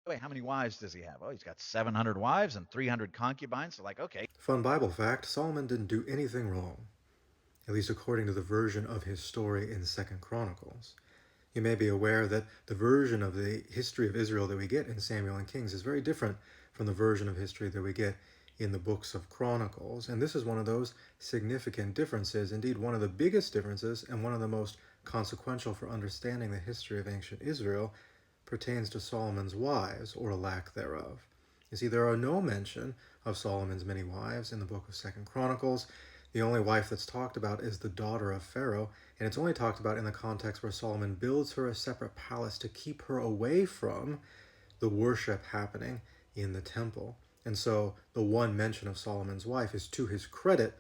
Wait, how many wives does he have? Oh, he's got 700 wives and 300 concubines. So like, okay. Fun Bible fact, Solomon didn't do anything wrong, at least according to the version of his story in Second Chronicles. You may be aware that the version of the history of Israel that we get in Samuel and Kings is very different from the version of history that we get in the books of Chronicles. And this is one of those significant differences, indeed one of the biggest differences and one of the most consequential for understanding the history of ancient Israel, pertains to Solomon's wives, or lack thereof. You see, there are no mention of Solomon's many wives in the book of Second Chronicles. The only wife that's talked about is the daughter of Pharaoh, and it's only talked about in the context where Solomon builds her a separate palace to keep her away from the worship happening in the temple. And so the one mention of Solomon's wife is to his credit,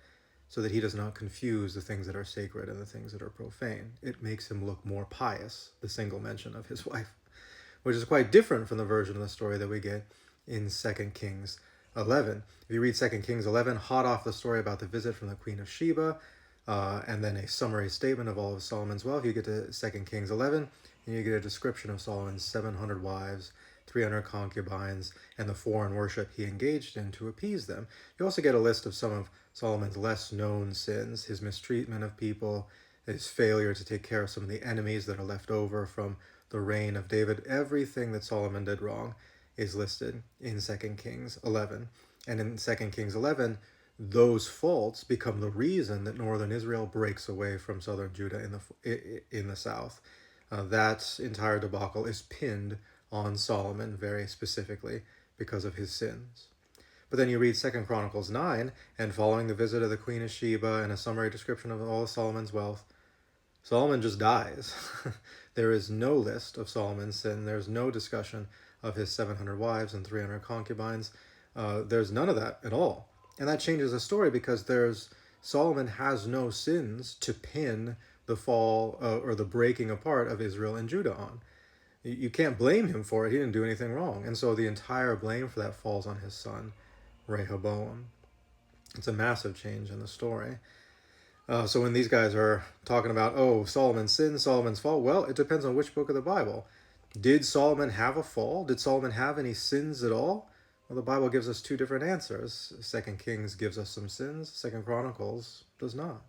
so that he does not confuse the things that are sacred and the things that are profane. It makes him look more pious, the single mention of his wife, which is quite different from the version of the story that we get in 2 Kings 11. If you read 2 Kings 11, hot off the story about the visit from the Queen of Sheba, and then a summary statement of all of Solomon's wealth, you get to 2 Kings 11, and you get a description of Solomon's 700 wives, 300 concubines, and the foreign worship he engaged in to appease them. You also get a list of some of Solomon's less known sins, his mistreatment of people, his failure to take care of some of the enemies that are left over from the reign of David. Everything that Solomon did wrong is listed in 2 Kings 11. And in 2 Kings 11, those faults become the reason that northern Israel breaks away from southern Judah in the south. That entire debacle is pinned on Solomon very specifically because of his sins. But then you read 2 Chronicles 9, and following the visit of the Queen of Sheba and a summary description of all of Solomon's wealth, Solomon just dies. There is no list of Solomon's sin. There's no discussion of his 700 wives and 300 concubines. There's none of that at all. And that changes the story because Solomon has no sins to pin the fall or the breaking apart of Israel and Judah on. You can't blame him for it. He didn't do anything wrong. And so the entire blame for that falls on his son, Rehoboam. It's a massive change in the story. So when these guys are talking about, oh, Solomon's sin, Solomon's fall, well, it depends on which book of the Bible. Did Solomon have a fall? Did Solomon have any sins at all? Well, the Bible gives us two different answers. 2 Kings gives us some sins. 2 Chronicles does not.